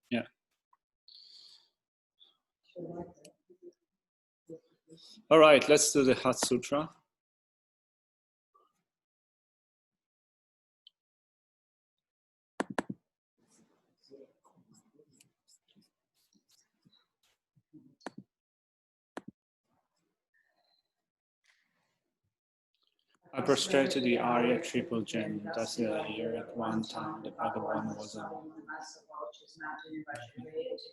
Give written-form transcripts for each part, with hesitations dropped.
Yeah. All right, let's do the Hat Sutra. I prostrate to the Arya triple gem. Thus, here at one time, the Bhagavan was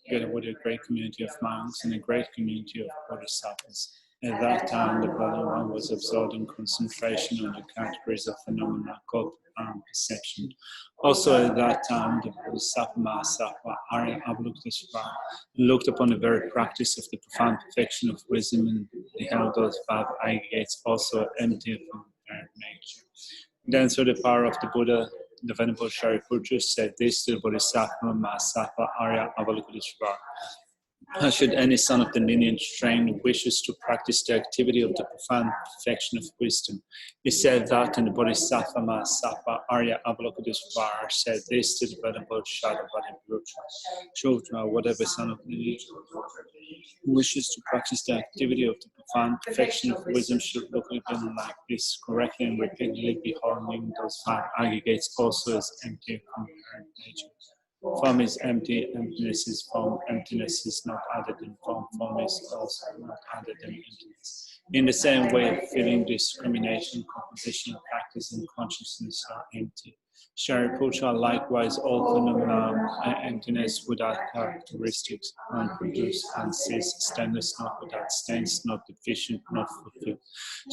together with a great community of monks and a great community of Bodhisattvas. At that time, the Bhagavan was absorbed in concentration on the categories of phenomena called perception. Also, at that time, the Bodhisattva Mahasattva Arya Avalokiteshvara looked upon the very practice of the profound perfection of wisdom and beheld those five aggregates also empty of nature. Then, through the power of the Buddha, the Venerable Shariputra said this to the Bodhisattva Mahasattva Arya Avalokiteshvara. Should any son of the lineage train wishes to practice the activity of the profound perfection of wisdom, he said that, and the Bodhisattva Mahasattva Arya Avalokiteshvara said this to the Venerable Shariputra. Whatever son of the lineage wishes to practice the activity of the profound perfection of wisdom should look at them like this, correctly and repeatedly beholding those five aggregates also as empty from inherent nature. Form is empty, emptiness is form, emptiness is not other than form, form is also not other than emptiness. In the same way, feeling, discrimination, composition, practice, and consciousness are empty. Shariputra, likewise, all phenomena are emptiness without characteristics, unproduced, unceased, stainless, not without stains, not deficient, not fulfilled.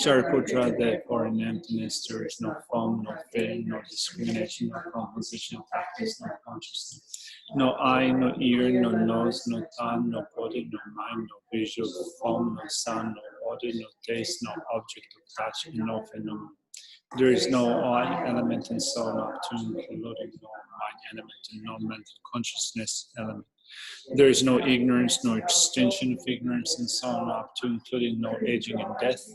Shariputra, therefore, in emptiness there is no form, no feeling, no discrimination, no composition, practice, no consciousness. No eye, no ear, no nose, no tongue, no body, no mind, no visual form, no sound, no body, no taste, no object of touch, and no phenomenon. There is no I element and so on up to including no mind element and no mental consciousness element. There is no ignorance, no extension of ignorance and so on up to including no aging and death,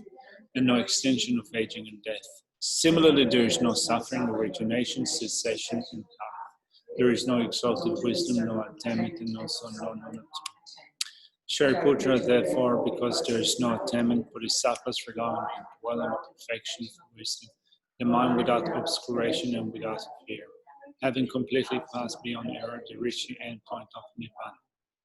and no extension of aging and death. Similarly, there is no suffering, origination, cessation, and power. There is no exalted wisdom, no attainment, and also no non-attainment. Shariputra, therefore, because there is no attainment, Bodhisattvas rely on and dwell on the perfection of wisdom, the mind without obscuration and without fear. Having completely passed beyond error, they reach the end point of Nibbana.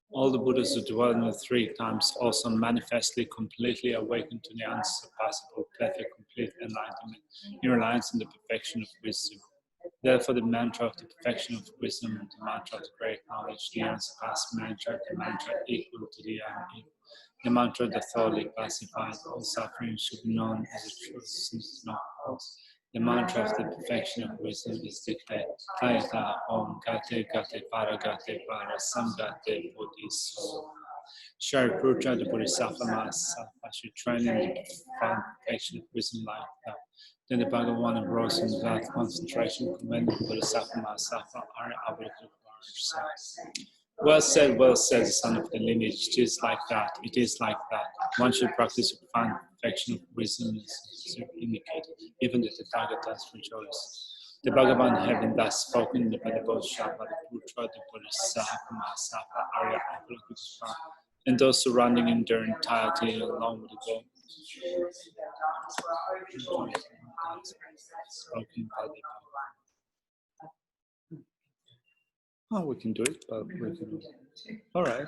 All the Buddhas who dwell in the three times also manifestly completely awaken to the unsurpassable, perfect, complete enlightenment in reliance on the perfection of wisdom. Therefore, the mantra of the perfection of wisdom and the mantra of the great knowledge, the unsurpassed mantra, the mantra equal to the unequal, the mantra that thoroughly pacifies all suffering should be known as a truth since it is not false. The mantra of the perfection of wisdom is declared, Kayata Om Gate Gate Para Gate Para Samgate Bodhisattva. Shariputra, the Bodhisattva Mahasattva, should train in the profound perfection of wisdom like that. Then the Bhagavan arose in that concentration, commended the Bodhisattva Mahasattva Arya Avalokiteshvara. Well said, the son of the lineage. It is like that. It is like that. One should practice a profound perfection of wisdom as indicated, even the Tathagatas rejoice. The Bhagavan, having thus spoken, the Venerable Shariputra, the Bodhisattva Mahasattva Arya Avalokiteshvara, and those surrounding in their entirety along with the goal. Oh, we can do it, but we can. All right.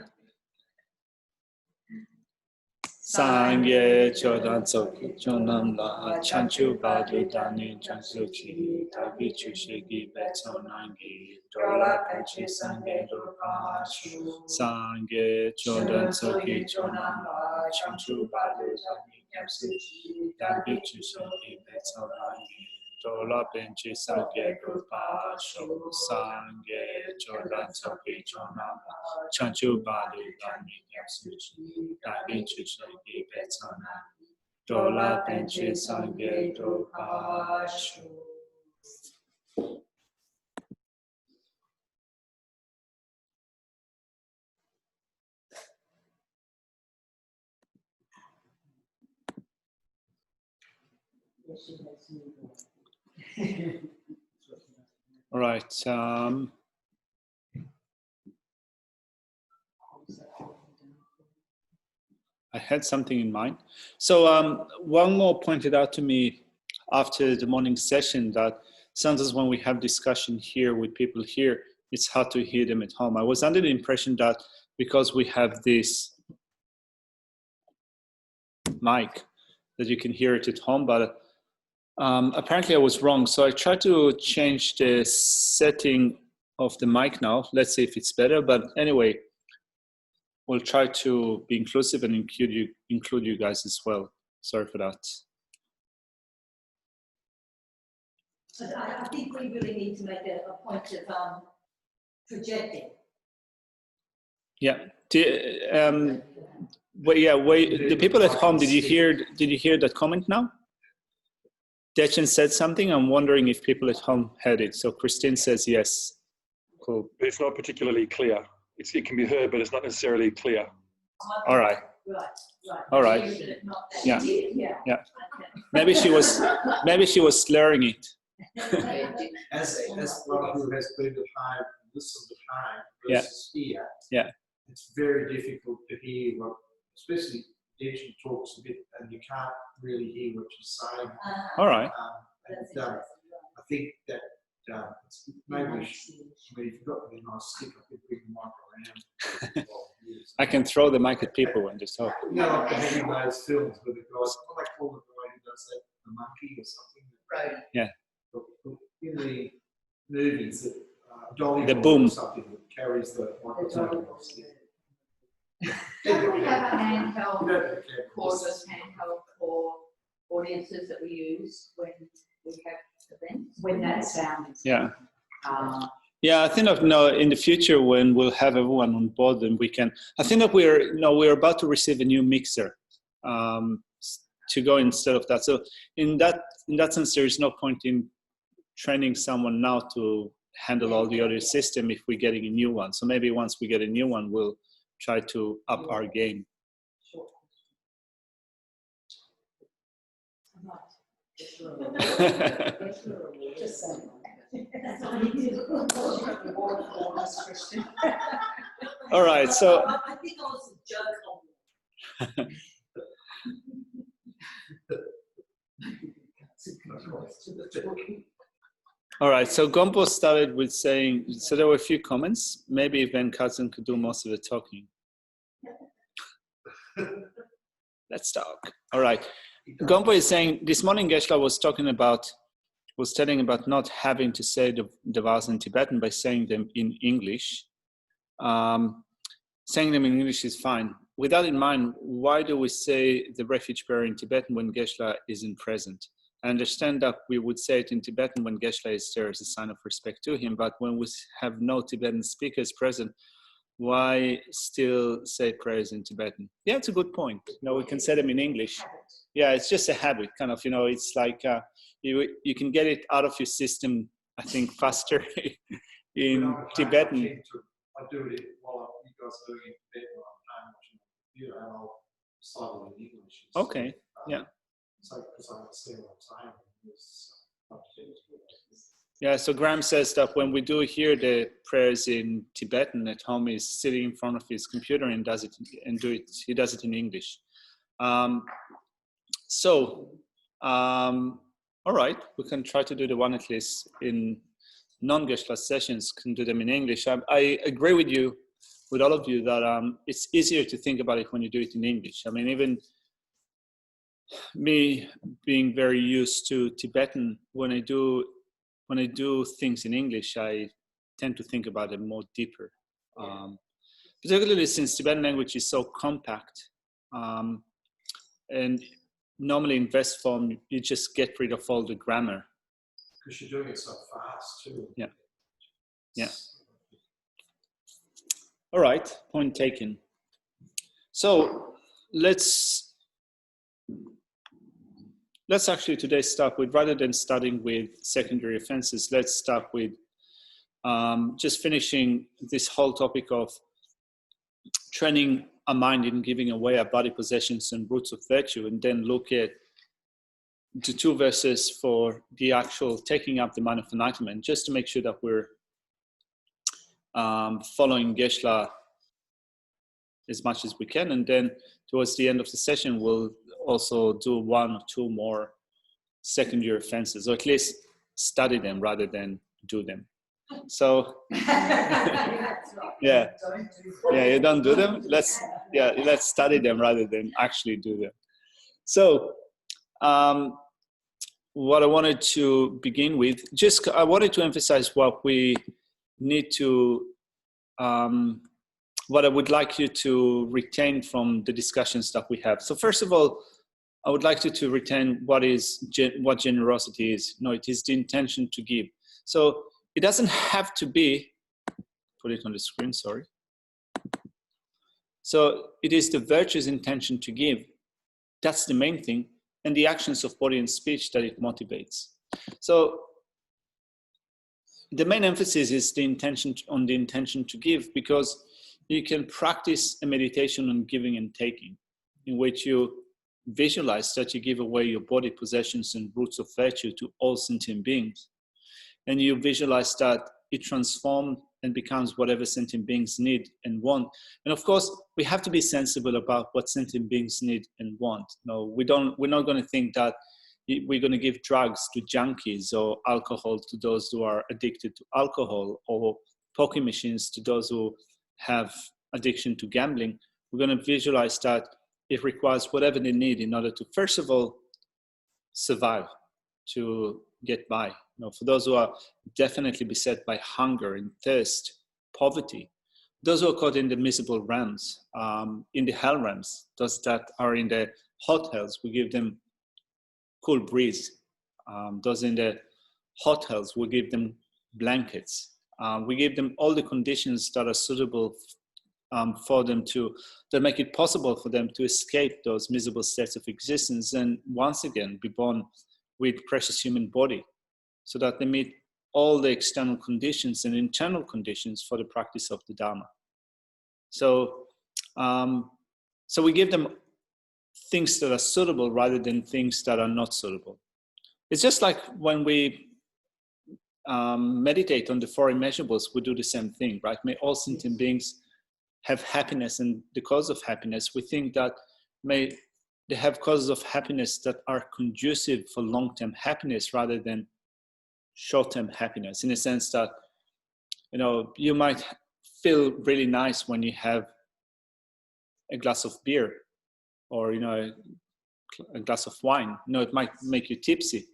Sangye chodan soki chonam la chanchu badu dani chanchu chi tabi chushegi betsonangi dola panchi sangye dopash. Sangye chodan soki chonam la chanchu badu dani chanchu chi tabi chushegi betsonangi dola panchi sangye dopash. Sangye chodan soki chonam la chanchu badu dani chanchu chi tabi chushegi Dola Penche Sangye Dopashu. All right. I had something in mind. So one more pointed out to me after the morning session that sometimes when we have discussion here with people here, it's hard to hear them at home. I was under the impression that because we have this mic that you can hear it at home, but apparently I was wrong. So I tried to change the setting of the mic now. Let's see if it's better. But anyway, we'll try to be inclusive and include you guys as well. Sorry for that. I think we really need to make a point of projecting. Yeah. Wait, the people at home, did you hear that comment now? Dechen said something. I'm wondering if people at home heard it. So Christine says yes. Cool. It's not particularly clear. It can be heard, but it's not necessarily clear. All right. Right. All right. Yeah. Yeah. Maybe she was slurring it. as one who has been at home, listened at home versus here, it's very difficult to hear what, especially Dechen talks a bit, and you can't really hear what she's saying. All right. I think that maybe if you've got a nice stick, I could bring the mic around. I can throw the mic at people and just talk. You know, like the having those films where the guys, what do they call it, the way who does that, the monkey or something? Right. Yeah. In the movies, Dolly the boom. Or something that carries the microphone. Don't we have a handheld cordless handheld for audiences that we use when we have events? When that sounds. Yeah. Yeah, I think in the future when we'll have everyone on board, then we can. I think that we're about to receive a new mixer to go instead of that. So in that sense, there is no point in training someone now to handle all the other system if we're getting a new one. So maybe once we get a new one, we'll try to up our game. All right, so I think I was a joke. all right, so Gompo started with saying, so there were a few comments. Maybe Ben Katzen could do most of the talking. Let's talk. All right. Gompo is saying, this morning Geshe-la was telling about not having to say the vows in Tibetan by saying them in English. Saying them in English is fine. With that in mind, why do we say the refuge prayer in Tibetan when Geshe-la isn't present? I understand that we would say it in Tibetan when Geshe-la is there as a sign of respect to him, but when we have no Tibetan speakers present, why still say prayers in Tibetan? Yeah, it's a good point. We can say them in English. Yeah, it's just a habit, kind of, it's like you can get it out of your system, I think, faster in Tibetan. I do it while you guys are doing it in Tibetan, I'm watching the computer, and I'll slide it in English. Okay, yeah. So, because I understand what I'm saying. Yeah, so Graham says that when we do hear the prayers in Tibetan at home, he's sitting in front of his computer and he does it in English. All right, we can try to do the one at least in non-Geshe-la sessions, can do them in English. I agree with all of you that it's easier to think about it when you do it in English. I mean, even me being very used to Tibetan, when I do things in English, I tend to think about it more deeper. Particularly since Tibetan language is so compact, and normally in West form, you just get rid of all the grammar. Because you're doing it so fast too. Yeah. Yeah. All right, point taken. So let's actually today start with, rather than starting with secondary offenses, let's start with just finishing this whole topic of training our mind in giving away our body possessions and roots of virtue, and then look at the two verses for the actual taking up the mind of enlightenment, just to make sure that we're following Geshe-la as much as we can. And then towards the end of the session, we'll also do 1 or 2 more second-year offenses, or at least study them rather than do them. So, yeah, you don't do them. Let's study them rather than actually do them. So, what I wanted to begin with, I wanted to emphasize what we need to, what I would like you to retain from the discussions that we have. So first of all, I would like you to retain what generosity is. No, it is the intention to give. So it doesn't have to be, put it on the screen, sorry. So it is the virtuous intention to give. That's the main thing. And the actions of body and speech that it motivates. So the main emphasis is the intention to give, because you can practice a meditation on giving and taking, in which you visualize that you give away your body, possessions, and roots of virtue to all sentient beings. And you visualize that it transforms and becomes whatever sentient beings need and want. And of course, we have to be sensible about what sentient beings need and want. No, we're not going to think that we're going to give drugs to junkies or alcohol to those who are addicted to alcohol, or poker machines to those who have addiction to gambling. We're going to visualize that it requires whatever they need in order to, first of all, survive, to get by. You know, for those who are definitely beset by hunger and thirst, poverty, those who are caught in the miserable realms, in the hell realms, those that are in the hot hells, we give them cool breeze. Those in the hot hells, we give them blankets. We give them all the conditions that are suitable for them that make it possible for them to escape those miserable states of existence and once again be born with precious human body, so that they meet all the external conditions and internal conditions for the practice of the Dharma. So, so we give them things that are suitable rather than things that are not suitable. It's just like when we meditate on the 4 immeasurables, we do the same thing, right? May all sentient beings have happiness, and the cause of happiness, we think that may they have causes of happiness that are conducive for long-term happiness rather than short-term happiness, in the sense that, you know, you might feel really nice when you have a glass of beer, or, you know, a glass of wine. You know, it might make you tipsy,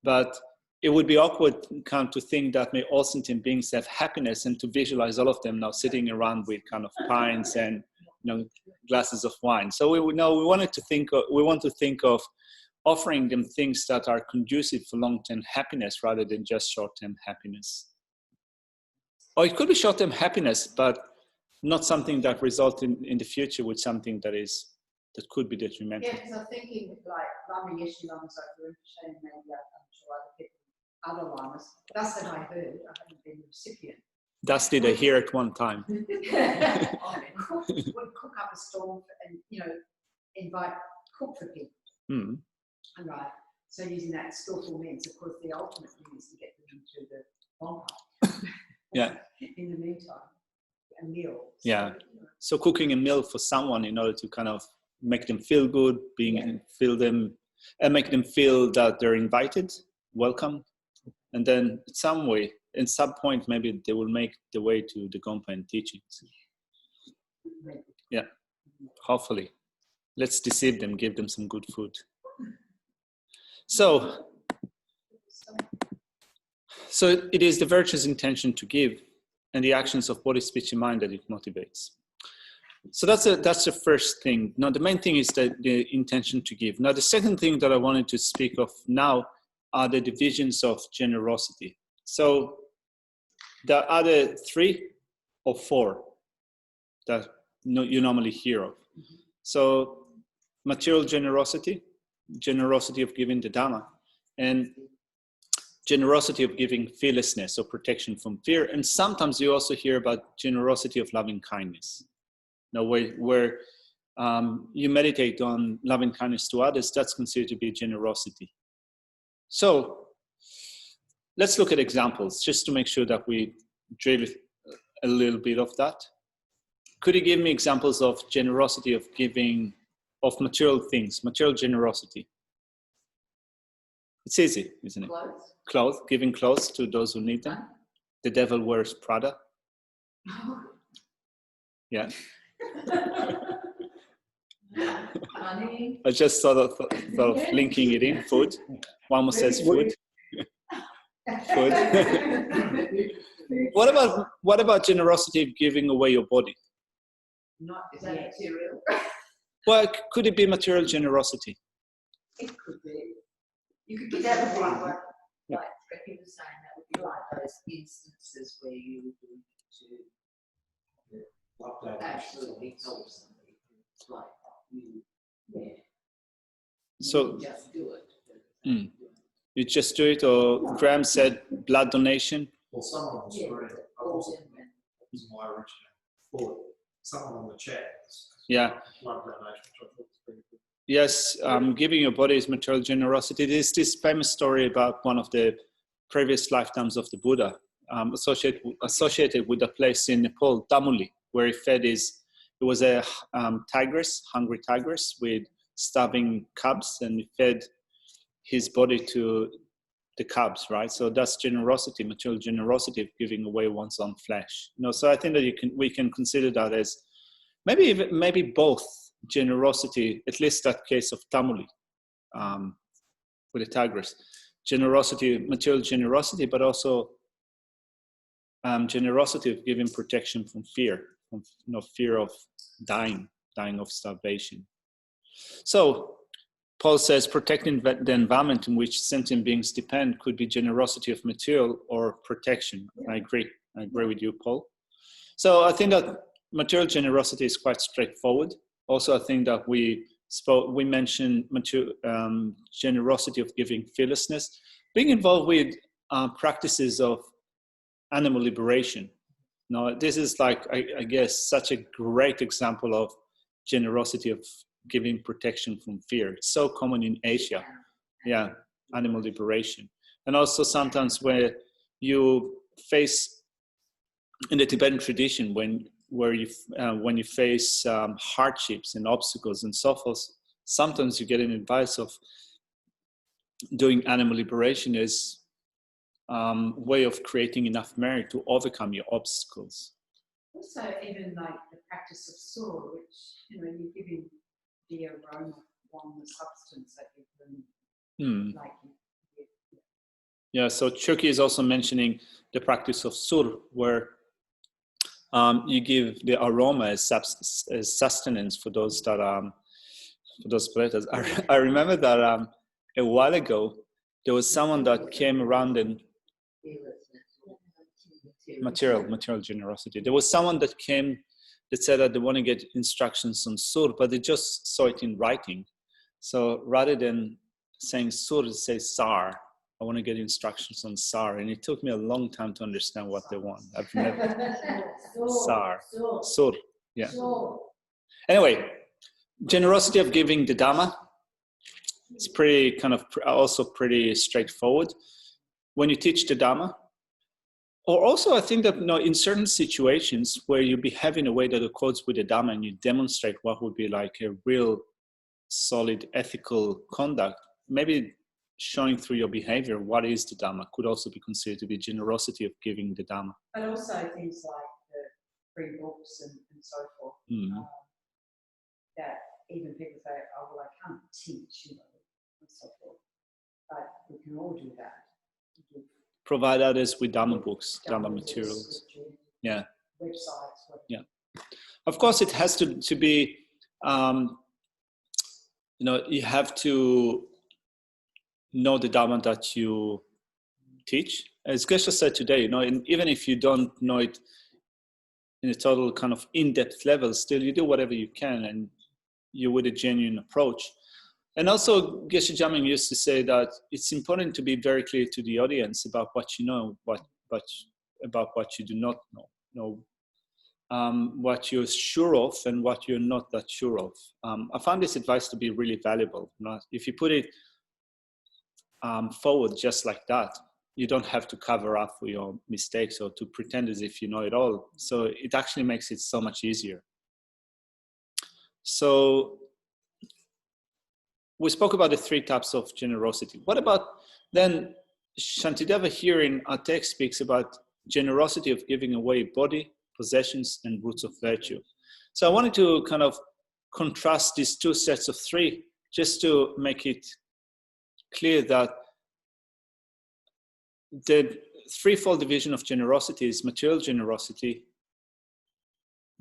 but it would be awkward to think that may all sentient beings have happiness, and to visualize all of them now sitting around with kind of pints and, you know, glasses of wine. So we want to think of offering them things that are conducive for long-term happiness rather than just short-term happiness. Or it could be short-term happiness, but not something that results in the future with something that could be detrimental. Yeah, because I'm thinking like Lama Yeshe Lamas over in Shane, maybe I'm sure other people, other lamas. That's what I heard. I haven't been the recipient. That's did I hear at one time. would cook up a storm and, you know, cook for people. Mm. Right. So using that skillful means, of course, the ultimate thing is to get them into the bonfire. Yeah. In the meantime, a meal. Yeah. So cooking a meal for someone in order to kind of make them feel good, feel them, and make them feel that they're invited, welcome, and then in some point, maybe they will make the way to the Gompa and teachings. Yeah, hopefully. Let's deceive them, give them some good food. So it is the virtuous intention to give and the actions of body, speech, and mind that it motivates. So that's the first thing. Now, the main thing is the intention to give. Now, the second thing that I wanted to speak of now are the divisions of generosity. So there are the 3 or 4 that you normally hear of. So material generosity, generosity of giving the Dhamma, and generosity of giving fearlessness or protection from fear. And sometimes you also hear about generosity of loving kindness. Now, where you meditate on loving kindness to others, that's considered to be generosity. So let's look at examples just to make sure that we drill a little bit of that. could you give me examples of generosity of giving of material things, material generosity? It's easy, isn't it? Clothes. Clothes, giving clothes to those who need them. The devil wears Prada. Yeah. Money. I just thought of linking it in. Food. One almost says food. Food. What about generosity of giving away your body? Not is that material? Well, could it be material generosity? It could be. You could get that one, like Becky was saying, that would be like those instances where you would do to absolutely help somebody. It's like you, So you just do it. You just do it, or Graham said blood donation. Well, someone on the screen, that was my original thought. Someone on the chat. Yeah. Blood donation, which I thought was pretty good. Yes, giving your body is material generosity. There's this famous story about one of the previous lifetimes of the Buddha, associated with a place in Nepal, Damuli, where he fed it was a tigress, hungry tigress with starving cubs, and he fed his body to the cubs, right? So that's generosity, material generosity of giving away one's own flesh. So I think that we can consider that as maybe both generosity, at least that case of Tamuli with the tigress, generosity, material generosity, but also generosity of giving protection from fear, from fear of dying of starvation. So Paul says protecting the environment in which sentient beings depend could be generosity of material or protection. I agree with you, Paul. So I think that material generosity is quite straightforward. Also, I think that we mentioned generosity of giving fearlessness, being involved with practices of animal liberation. Now, this is like, I guess, such a great example of generosity of giving protection from fear. It's so common in Asia. Yeah, animal liberation. And also sometimes where you face, in the Tibetan tradition, when you face hardships and obstacles and so forth, sometimes you get an advice of doing animal liberation as way of creating enough merit to overcome your obstacles. Also, even like the practice of sur, which you're giving the aroma on the substance that you've been like. Yeah, so Chucky is also mentioning the practice of sur, where you give the aroma as sustenance for those that for those predators. I remember that a while ago there was someone that came around and material generosity. There was someone that came that said that they want to get instructions on sur, but they just saw it in writing. So rather than saying sur, they say sar. I want to get instructions on sar, and it took me a long time to understand what they want. I've never sur, yeah. Anyway, generosity of giving the Dhamma. It's pretty also pretty straightforward. When you teach the Dhamma, or also I think that in certain situations where you behave in a way that accords with the Dhamma and you demonstrate what would be like a real solid ethical conduct, maybe showing through your behavior what is the Dhamma could also be considered to be generosity of giving the Dhamma. But also things like the free books and so forth, that even people say, oh, well, I can't teach, and so forth. But we can all do that. Provide others with Dhamma books, Dhamma materials. Yeah. Websites. Yeah. Of course, it has to be, you have to know the Dhamma that you teach. As Geshe said today, even if you don't know it in a total kind of in-depth level, still you do whatever you can and you're with a genuine approach. And also, Geshe Jaming used to say that it's important to be very clear to the audience about what you know, about what you do not know. What you're sure of and what you're not that sure of. I found this advice to be really valuable. If you put it forward just like that, you don't have to cover up for your mistakes or to pretend as if you know it all. So it actually makes it so much easier. So we spoke about the 3 types of generosity. What about then Shantideva here in our text speaks about generosity of giving away body, possessions, and roots of virtue. So I wanted to kind of contrast these 2 sets of 3 just to make it clear that the threefold division of generosity is material generosity,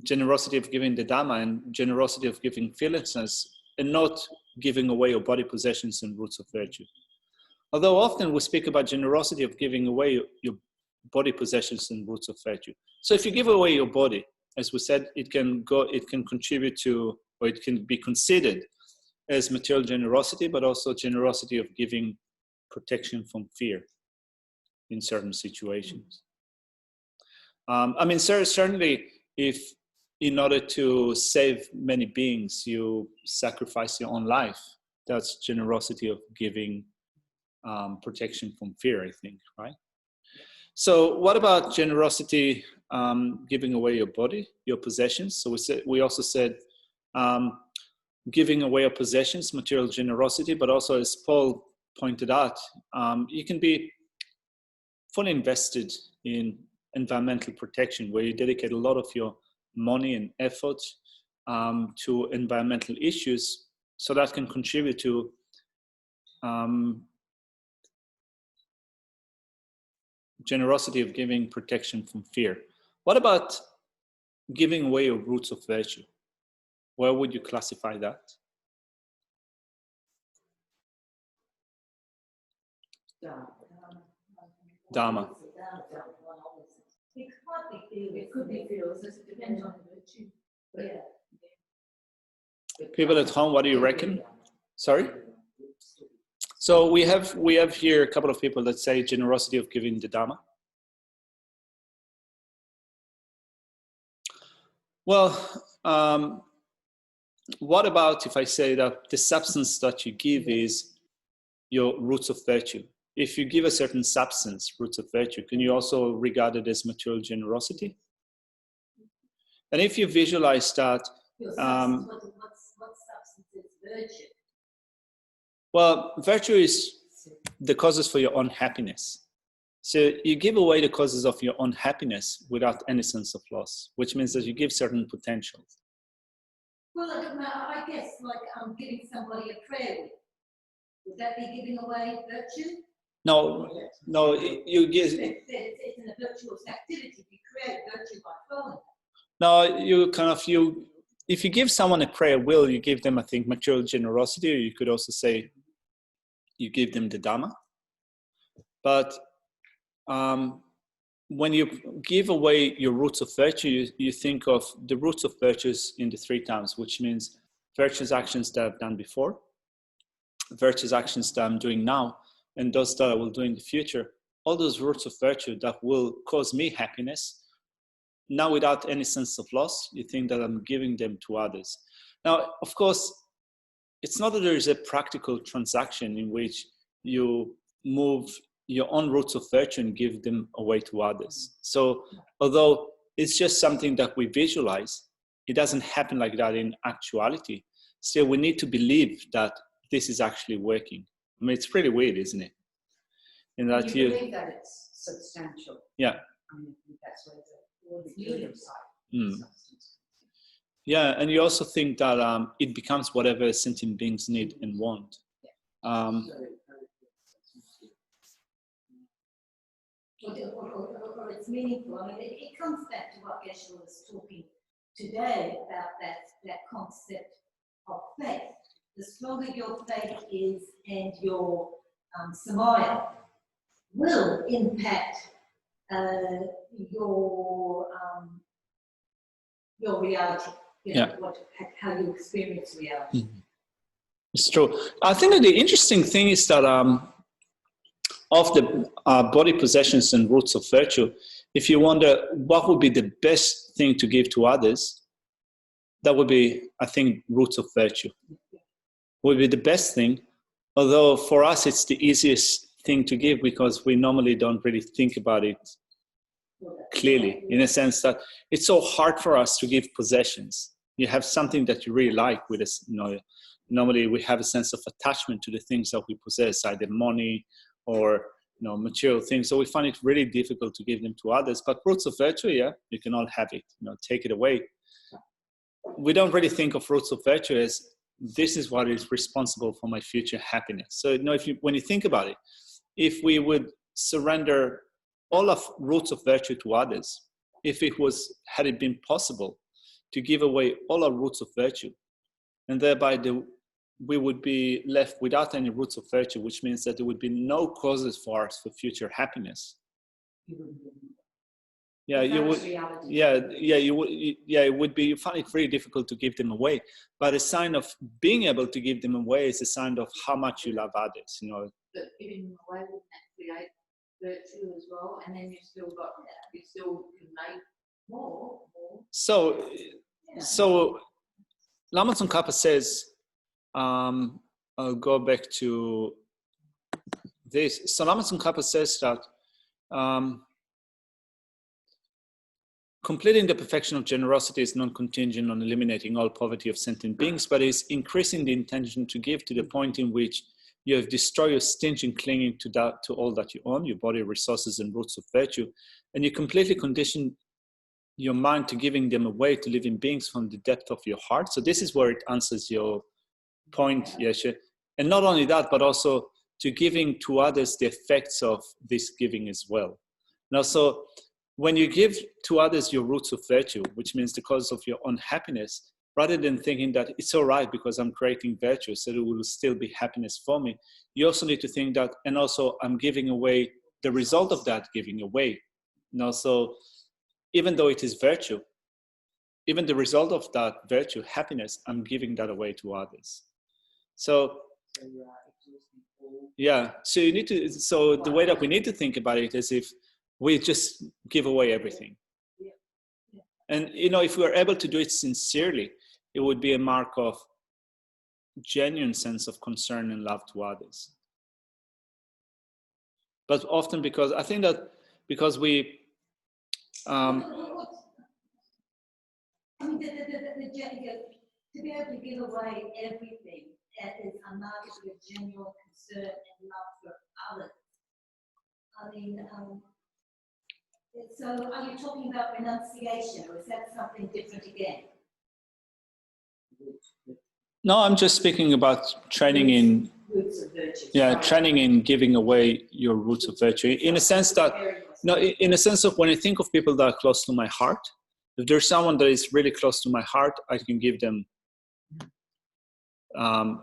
generosity of giving the Dhamma, and generosity of giving fearlessness, and not giving away your body, possessions, and roots of virtue. Although often we speak about generosity of giving away your body, possessions, and roots of virtue. So if you give away your body, as we said, it can contribute to, or it can be considered as material generosity, but also generosity of giving protection from fear in certain situations. I mean, certainly if in order to save many beings, you sacrifice your own life, that's generosity of giving protection from fear, I think, right? So what about generosity, giving away your body, your possessions? So we also said giving away your possessions, material generosity, but also as Paul pointed out, you can be fully invested in environmental protection, where you dedicate a lot of your money and effort to environmental issues, so that can contribute to generosity of giving protection from fear. What about giving away your roots of virtue? Where would you classify that? Dharma. It could be feels, it depends on the virtue. Yeah. People at home, what do you reckon? Sorry? So we have here a couple of people that say generosity of giving the Dhamma. Well, what about if I say that the substance that you give is your roots of virtue? If you give a certain substance, roots of virtue, can you also regard it as material generosity? And if you visualize that, What substance is virtue? well, virtue is the causes for your own happiness. So you give away the causes of your own happiness without any sense of loss, which means that you give certain potentials. Well, I guess like giving somebody a prayer wheel. Would that be giving away virtue? No, you give. It's in a virtuous activity. You create virtue by following. No, if you give someone a prayer wheel, you give them, I think, material generosity, or you could also say you give them the Dhamma. But when you give away your roots of virtue, you think of the roots of virtues in the 3 times, which means virtuous actions that I've done before, virtuous actions that I'm doing now, and those that I will do in the future. All those roots of virtue that will cause me happiness, now without any sense of loss, you think that I'm giving them to others. Now, of course, it's not that there is a practical transaction in which you move your own roots of virtue and give them away to others. So although it's just something that we visualize, it doesn't happen like that in actuality. Still, we need to believe that this is actually working. I mean, it's pretty weird, isn't it? In that you believe that it's substantial. Yeah. I mean, that's where the medium side. Substance. Yeah, and you also think that it becomes whatever sentient beings need and want. Or it's meaningful. I mean, it comes back to what Geshe was talking today about that concept of faith. The stronger your faith is and your samaya will impact your reality. You know, how you experience reality. It's true. I think that the interesting thing is that of the body possessions and roots of virtue, if you wonder what would be the best thing to give to others, that would be, I think, roots of virtue. Would be the best thing, although for us it's the easiest thing to give because we normally don't really think about it clearly, in a sense that it's so hard for us to give possessions. You have something that you really like with us. Normally we have a sense of attachment to the things that we possess, either money or material things. So we find it really difficult to give them to others. But roots of virtue, yeah, you can all have it. Take it away. We don't really think of roots of virtue as this is what is responsible for my future happiness. So when you think about it, if we would surrender all of roots of virtue to others, had it been possible to give away all our roots of virtue, and thereby we would be left without any roots of virtue, which means that there would be no causes for us for future happiness. Yeah, you would. It would be. You find it very difficult to give them away, but a sign of being able to give them away is a sign of how much you love others. But giving them away wouldn't that create virtue as well? And then you still can make more. So Lama Tsongkhapa says, I'll go back to this. So Lama Tsongkhapa says that completing the perfection of generosity is non-contingent on eliminating all poverty of sentient beings, but is increasing the intention to give to the point in which you have destroyed your stinging clinging to all that you own, your body, resources, and roots of virtue, and you completely condition your mind to giving them away to living beings from the depth of your heart. So this is where it answers your point, Yeshe. And not only that, but also to giving to others the effects of this giving as well. Now, so when you give to others your roots of virtue, which means the cause of your own happiness, rather than thinking that it's all right because I'm creating virtue, so there will still be happiness for me, you also need to think that, and also I'm giving away the result of that giving away. Now, so even though it is virtue, even the result of that virtue, happiness, I'm giving that away to others. So yeah, so the way that we need to think about it is if we just give away everything. And, if we are able to do it sincerely, it would be a mark of genuine sense of concern and love to others. But often because we, to be able to give away everything is a mark of genuine concern and love for others. So are you talking about renunciation, or is that something different again? No, I'm just speaking about training in roots of virtue. Yeah, training in giving away your roots of virtue. In a sense that, in a sense of when I think of people that are close to my heart, if there's someone that is really close to my heart, I can give them a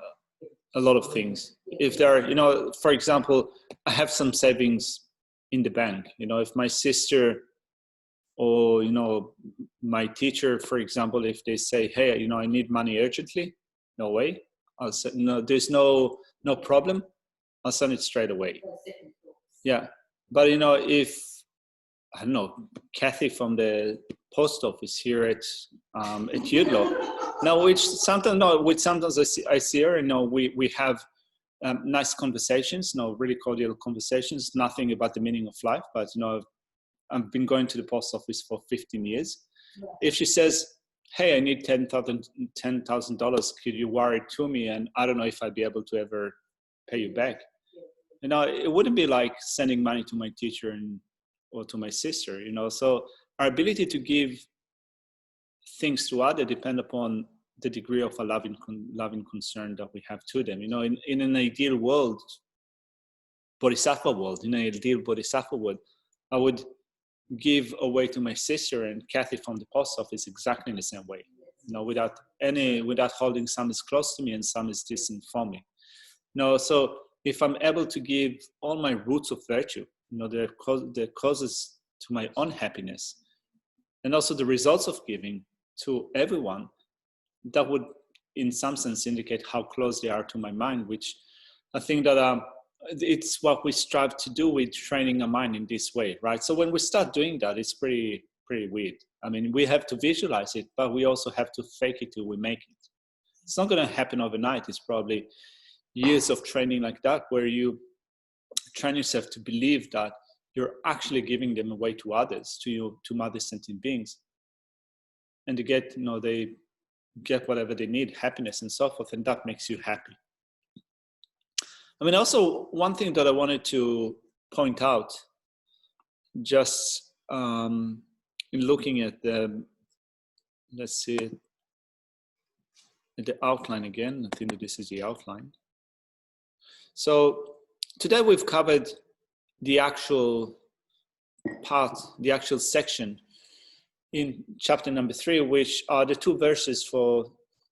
lot of things. If they're, for example, I have some savings in the bank. If my sister or, my teacher, for example, if they say, hey, I need money urgently, no way. I'll say, no, there's no problem. I'll send it straight away. Yeah. But, if, I don't know, Kathy from the post office here at Udlo, now, sometimes I see her, we have nice conversations, really cordial conversations, nothing about the meaning of life, but, I've been going to the post office for 15 years. Yeah. If she says, hey, I need $10,000, could you wire it to me? And I don't know if I'd be able to ever pay you back. It wouldn't be like sending money to my teacher or to my sister, So our ability to give things to others depend upon the degree of a loving concern that we have to them. In an ideal world, Bodhisattva world, in an ideal Bodhisattva world, I would give away to my sister and Kathy from the post office exactly in the same way, without holding some is close to me and some is distant from me. So if I'm able to give all my roots of virtue, the causes to my own happiness, and also the results of giving to everyone, that would in some sense indicate how close they are to my mind, which I think that it's what we strive to do with training a mind in this way, right? So when we start doing that, it's pretty weird. We have to visualize it, but we also have to fake it till we make it. It's not going to happen overnight. It's probably years of training like that, where you train yourself to believe that you're actually giving them away to others, to other sentient beings, and to get, get whatever they need, happiness and so forth, and that makes you happy. I mean, also one thing that I wanted to point out, just in looking at the, let's see, at the outline again. I think that this is the outline. So today we've covered the actual part, the actual section in chapter number 3, which are the 2 verses for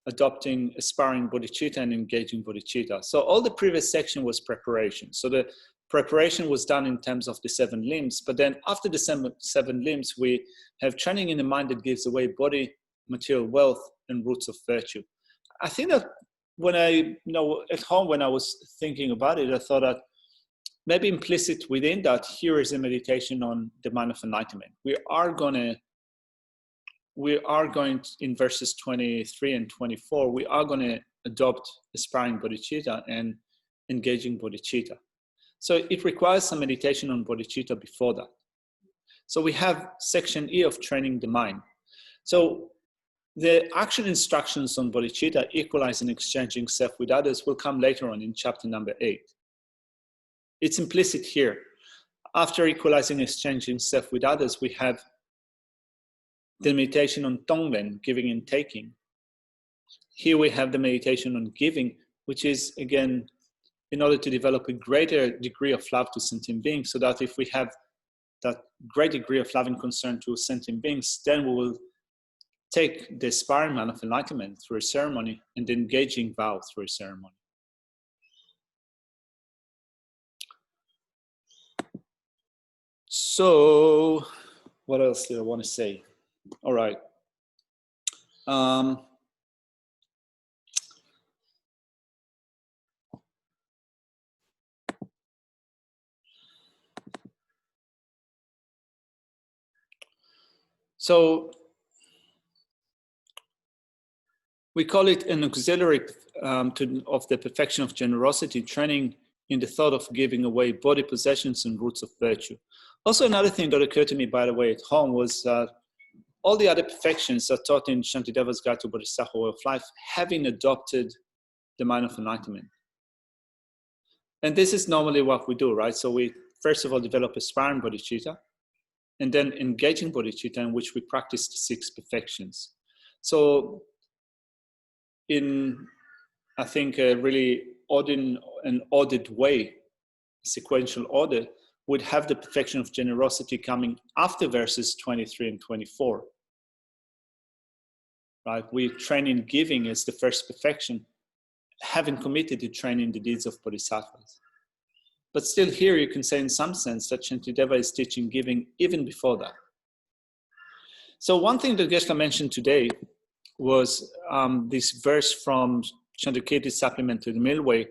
adopting aspiring bodhicitta and engaging bodhicitta. So all the previous section was preparation. So the preparation was done in terms of the 7 limbs, but then after the 7 limbs, we have training in the mind that gives away body, material wealth, and roots of virtue. I think that when at home, when I was thinking about it, I thought that maybe implicit within that, here is a meditation on the mind of enlightenment. We are going to, in verses 23 and 24, we are going to adopt aspiring bodhicitta and engaging bodhicitta. So it requires some meditation on bodhicitta before that. So we have section E of training the mind. So the action instructions on bodhicitta, equalizing, exchanging self with others, will come later on in chapter number 8. It's implicit here. After equalizing, exchanging self with others, we have the meditation on tonglen, giving and taking. Here we have the meditation on giving, which is, again, in order to develop a greater degree of love to sentient beings, so that if we have that great degree of love and concern to sentient beings, then we will take the aspiring man of enlightenment through a ceremony and the engaging vow through a ceremony. So, what else did I want to say? All right. So we call it an auxiliary of the perfection of generosity, training in the thought of giving away body possessions and roots of virtue. Also, another thing that occurred to me, by the way, at home was that all the other perfections are taught in Shantideva's Guide to Bodhisattva Way of Life, having adopted the mind of enlightenment. And this is normally what we do, right? So we first of all develop aspiring bodhicitta, and then engaging bodhicitta, in which we practice the 6 perfections. So in, I think, a really ordered way, sequential order, would have the perfection of generosity coming after verses 23 and 24. Right? We train in giving as the first perfection, having committed to training the deeds of bodhisattvas. But still here you can say in some sense that Shantideva is teaching giving even before that. So one thing that Geshe mentioned today was this verse from Chandrakirti's supplement to the Milway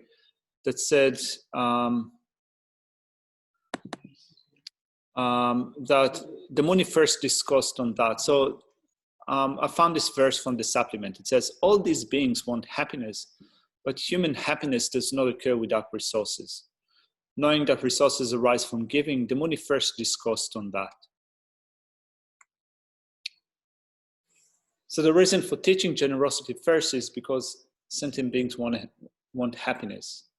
that said that the Muni first discussed on that. So I found this verse from the supplement. It says, all these beings want happiness, but human happiness does not occur without resources. Knowing that resources arise from giving, the Muni first discussed on that. So the reason for teaching generosity first is because sentient beings want happiness.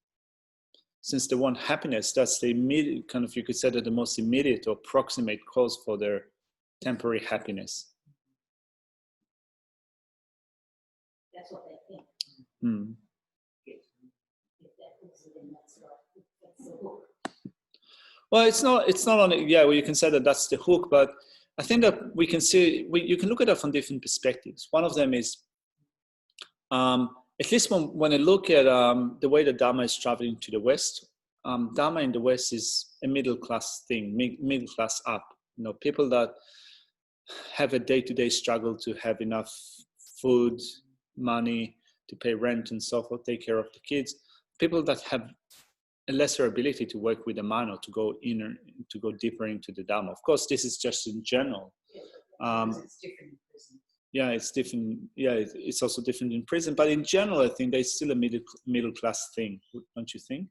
Since they want happiness, that's the immediate, kind of, you could say that the most immediate or proximate cause for their temporary happiness. That's what they think. Hmm. If that puts it in, that's the hook. Well, it's not only, yeah, well, you can say that that's the hook, but I think that we can see, you can look at it from different perspectives. One of them is, at least when I look at the way that Dharma is traveling to the West, Dharma in the West is a middle class thing, middle class up. You know, people that have a day-to-day struggle to have enough food, money, to pay rent and so forth, take care of the kids. People that have a lesser ability to work with the mind or to go deeper into the Dharma. Of course, this is just in general. It's different in prison. Yeah, it's different. Yeah, it's also different in prison. But in general, I think there's still a middle class thing, don't you think?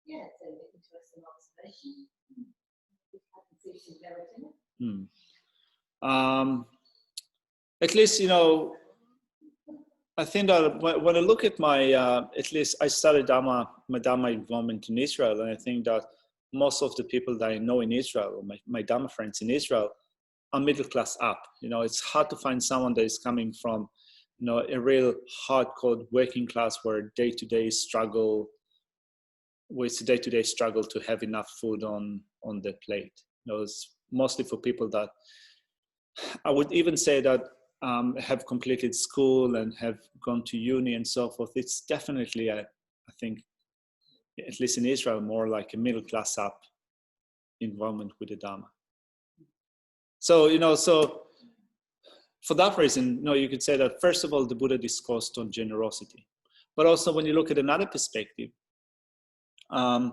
Yeah, it's an interesting observation. I can see some merit in it. At least, you know, I think that when I look at my, at least I started my Dharma involvement in Israel, and I think that most of the people that I know in Israel, or my Dharma friends in Israel, are middle class up. You know, it's hard to find someone that is coming from, you know, a real hardcore working class where day-to-day struggle to have enough food on their plate. You know, it's mostly for people that I would even say that have completed school and have gone to uni and so forth. It's definitely, I think, at least in Israel, more like a middle class up involvement with the Dharma. So, you know, so for that reason, you know, you could say that first of all, the Buddha discoursed on generosity, but also when you look at another perspective, it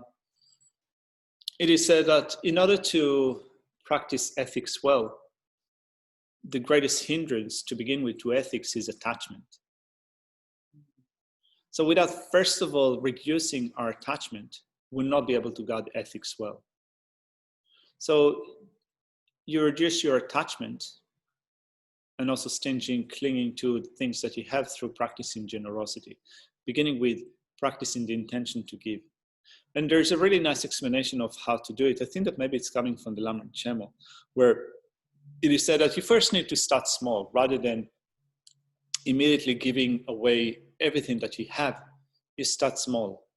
is said that in order to practice ethics well, the greatest hindrance to begin with to ethics is attachment. So without first of all reducing our attachment, we'll not be able to guard ethics well. So you reduce your attachment and also stinging, clinging to things that you have through practicing generosity, beginning with practicing the intention to give. And there's a really nice explanation of how to do it. I think that maybe it's coming from the Lama Chemo, where it is said that you first need to start small rather than immediately giving away everything that you have. You start small.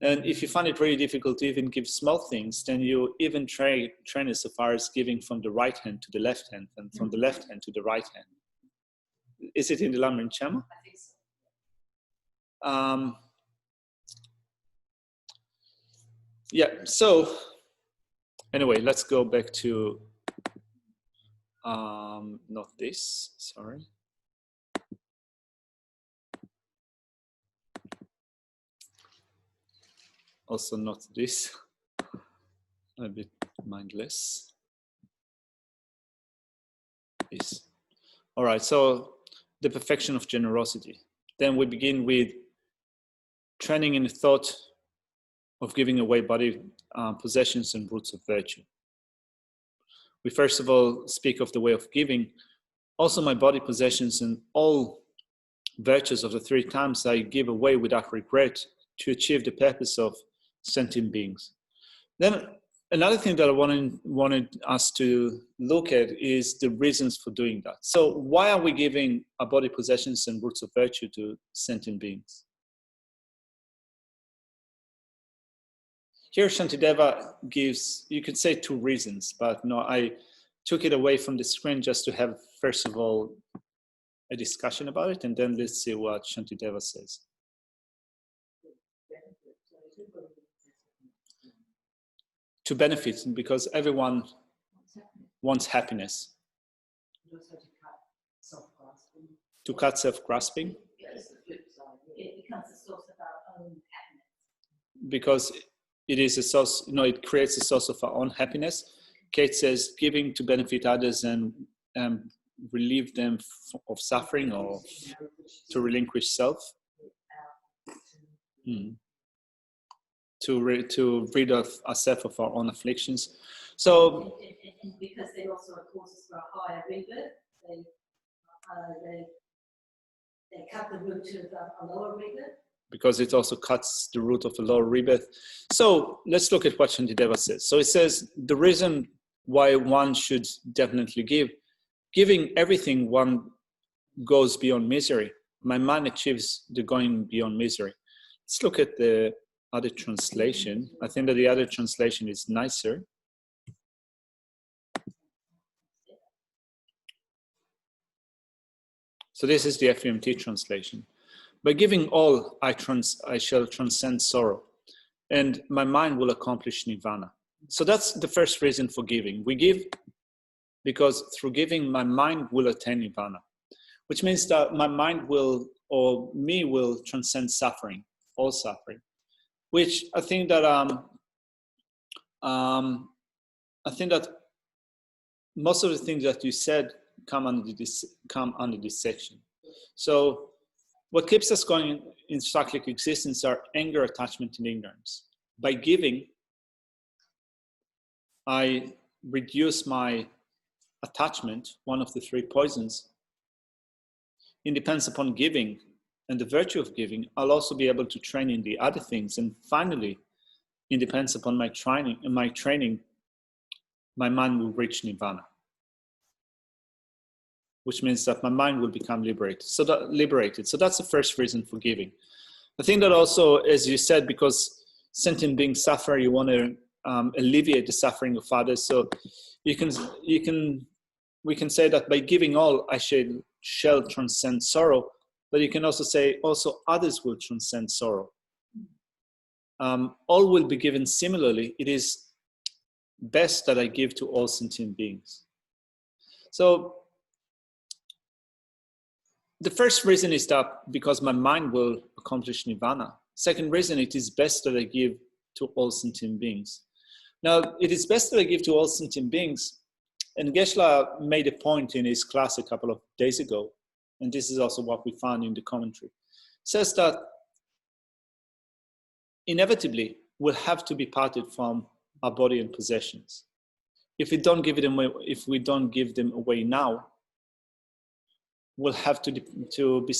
And if you find it really difficult to even give small things, then you even train as far as giving from the right hand to the left hand and from the left hand to the right hand. Is it in the Lama Chemo? I think so. Yeah, so anyway, let's go back to not this, sorry. Also not this, a bit mindless. This. All right, so the perfection of generosity. Then we begin with training in the thought of giving away body possessions and roots of virtue. We first of all speak of the way of giving. Also my body possessions and all virtues of the 3 times I give away without regret to achieve the purpose of sentient beings. Then another thing that I wanted us to look at is the reasons for doing that. So why are we giving our body possessions and roots of virtue to sentient beings? Here Shantideva gives, you could say 2 reasons, but no, I took it away from the screen just to have, first of all, a discussion about it, and then let's see what Shantideva says. To benefit, because everyone wants happiness. To cut self-grasping. It becomes a source of our own happiness. Because it is a source, it creates a source of our own happiness. Kate says, giving to benefit others and relieve them of suffering or to relinquish self. To rid of ourselves of our own afflictions. So, and because they also are causes for a higher rebirth, they cut the root to a lower rebirth. Because it also cuts the root of a lower rebirth. So let's look at what Shantideva says. So it says the reason why one should definitely give, giving everything one goes beyond misery. My mind achieves the going beyond misery. Let's look at the other translation. I think that the other translation is nicer. So this is the FEMT translation. By giving all, I shall transcend sorrow, and my mind will accomplish nirvana. So that's the first reason for giving. We give because through giving, my mind will attain nirvana, which means that my mind will, or me, will transcend suffering, all suffering. Which I think that most of the things that you said come under this section. So what keeps us going in cyclic existence are anger, attachment, and ignorance. By giving, I reduce my attachment, one of the 3 poisons. It depends upon giving. and the virtue of giving, I'll also be able to train in the other things. And finally, it depends upon my training, my mind will reach nirvana, which means that my mind will become liberated. So that's the first reason for giving. I think that also, as you said, because sentient beings suffer, you want to alleviate the suffering of others. So we can say that by giving all, I shall transcend sorrow. But you can also say, also others will transcend sorrow. All will be given similarly. It is best that I give to all sentient beings. So the first reason is that because my mind will accomplish nirvana. Second reason, it is best that I give to all sentient beings. Now, it is best that I give to all sentient beings. And Geshe made a point in his class a couple of days ago, and this is also what we found in the commentary. It says that inevitably we'll have to be parted from our body and possessions. If we don't give them away now, we'll have to be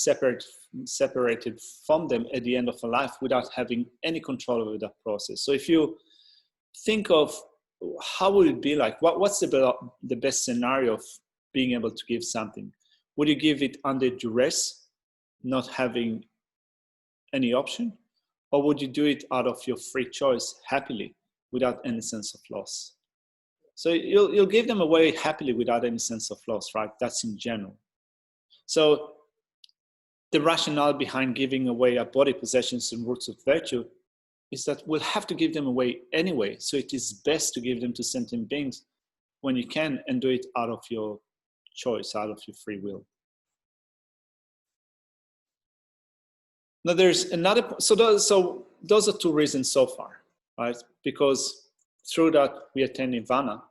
separated from them at the end of our life without having any control over that process. So if you think of how would it be like, what's the best scenario of being able to give something? Would you give it under duress, not having any option? Or would you do it out of your free choice, happily, without any sense of loss? So you'll give them away happily without any sense of loss, right? That's in general. So the rationale behind giving away our body, possessions, and roots of virtue is that we'll have to give them away anyway. So it is best to give them to sentient beings when you can, and do it out of your choice, out of your free will. Now there's another, so those are two reasons so far, right? Because through that we attain nirvana,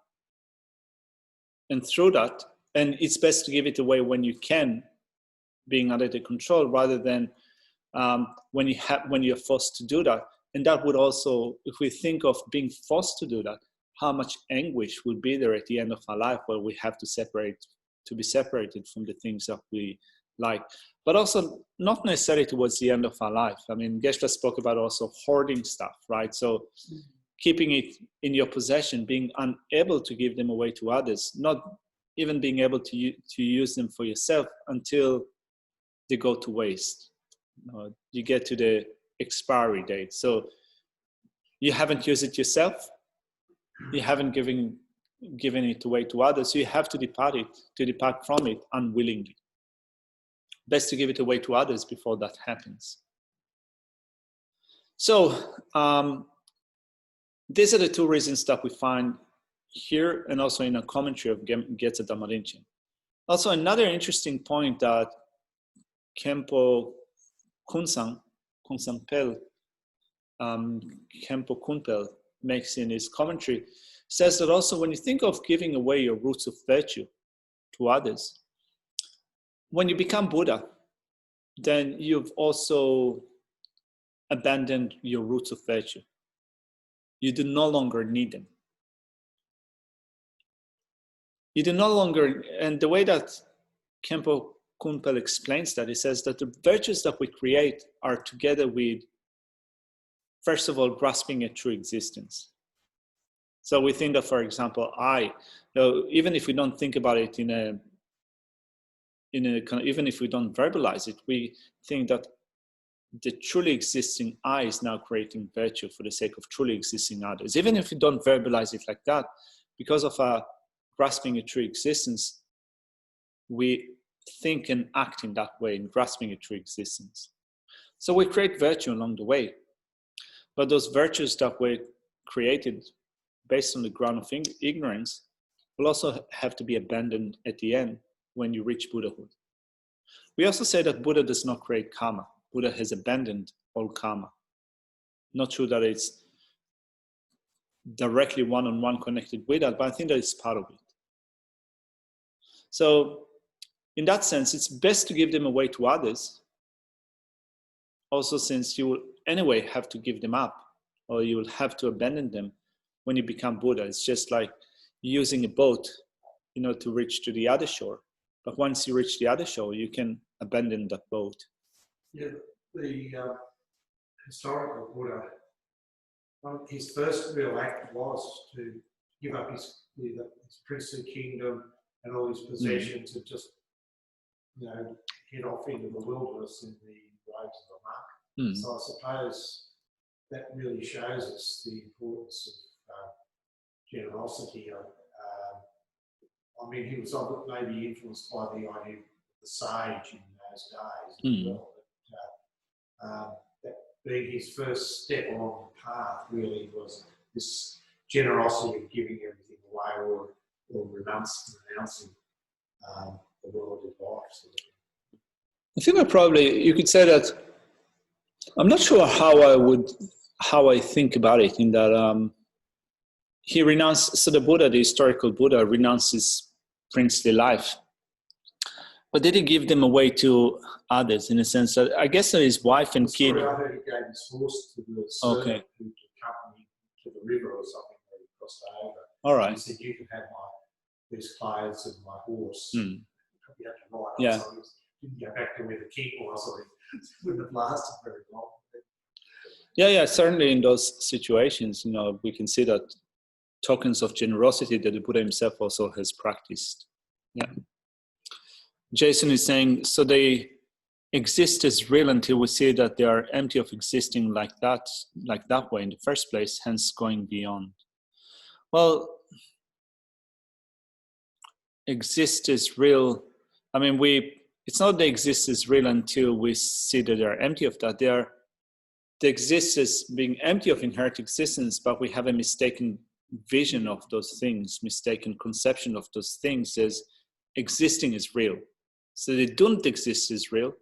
and through that, and it's best to give it away when you can, being under the control, rather than when you're forced to do that. And that would also, if we think of being forced to do that, how much anguish would be there at the end of our life, where we have to be separated from the things that we like, but also not necessarily towards the end of our life. I mean, Geshe spoke about also hoarding stuff, right? So keeping it in your possession, being unable to give them away to others, not even being able to use them for yourself until they go to waste. You get to the expiry date. So you haven't used it yourself, you haven't given it away to others, so you have to depart from it unwillingly. Best to give it away to others before that happens. So these are the two reasons that we find here, and also in a commentary of Getze Damarinchen. Also, another interesting point that Khenpo Kunsampel Khenpo Kunpel makes in his commentary says that also when you think of giving away your roots of virtue to others, when you become Buddha, then you've also abandoned your roots of virtue. You do no longer need them. You do no longer, and the way that Khenpo Kunpel explains that, he says that the virtues that we create are together with, first of all, grasping a true existence. So we think that, for example, even if we don't think about it even if we don't verbalize it, we think that the truly existing I is now creating virtue for the sake of truly existing others. Even if we don't verbalize it like that, because of our grasping a true existence, we think and act in that way, in grasping a true existence. So we create virtue along the way, but those virtues that were created based on the ground of ignorance will also have to be abandoned at the end when you reach Buddhahood. We also say that Buddha does not create karma. Buddha has abandoned all karma. Not true that it's directly one-on-one connected with that, but I think that it's part of it. So in that sense, it's best to give them away to others. Also, since you will anyway have to give them up, or you will have to abandon them when you become Buddha. It's just like using a boat, to reach to the other shore. But once you reach the other shore, you can abandon that boat. Yeah, the historical Buddha, his first real act was to give up his princely kingdom and all his possessions and just, head off into the wilderness in the robes of a monk. So I suppose that really shows us the importance of generosity. I mean, he was maybe influenced by the idea of the sage in those days as well. But, that being his first step along the path really was this generosity of giving everything away or renouncing the world of life. Sort of. I think you could say that, I'm not sure how I think about it, in that he renounced, so the Buddha, the historical Buddha, renounced his princely life. But did he give them away to others, in a sense that, I guess that his wife and kid... I heard he gave his horse to the servant who accompanied him to the river or something where he crossed over. All right. And he said, you can have these clothes and my horse. You have to ride on. Yeah. So he didn't go back to where the king was, or it wouldn't have lasted very long. Yeah, certainly in those situations, we can see that tokens of generosity that the Buddha himself also has practiced. Yeah. Jason is saying, so they exist as real until we see that they are empty of existing like that way in the first place, hence going beyond. Well, exist as real. I mean, it's not they exist as real until we see that they're empty of that. They exist as being empty of inherent existence, but we have a mistaken vision of those things, mistaken conception of those things as existing as real. So they don't exist as real,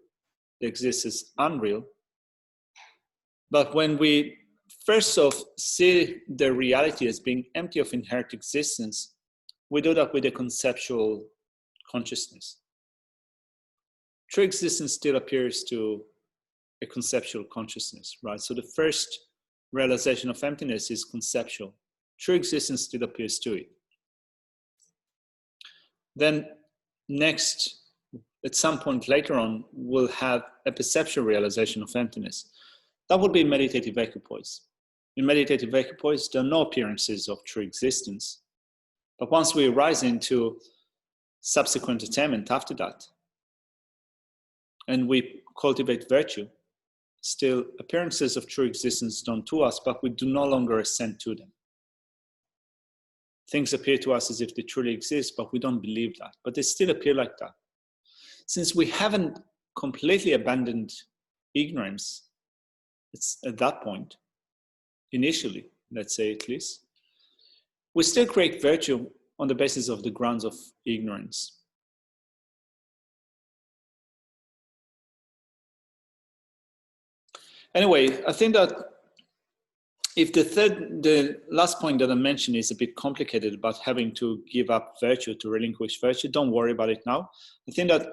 they exist as unreal. But when we first off see the reality as being empty of inherent existence, we do that with a conceptual consciousness. True existence still appears to a conceptual consciousness, right? So the first realization of emptiness is conceptual. True existence still appears to it. Then next, at some point later on, we'll have a perceptual realization of emptiness. That would be meditative equipoise. In meditative equipoise, there are no appearances of true existence. But once we rise into subsequent attainment after that, and we cultivate virtue, still appearances of true existence done to us, but we do no longer assent to them. Things appear to us as if they truly exist, but we don't believe that. But they still appear like that. Since we haven't completely abandoned ignorance, it's at that point, initially, let's say at least, we still create virtue on the basis of the grounds of ignorance. Anyway, I think that if the last point that I mentioned is a bit complicated about having to give up virtue, to relinquish virtue, don't worry about it now. I think that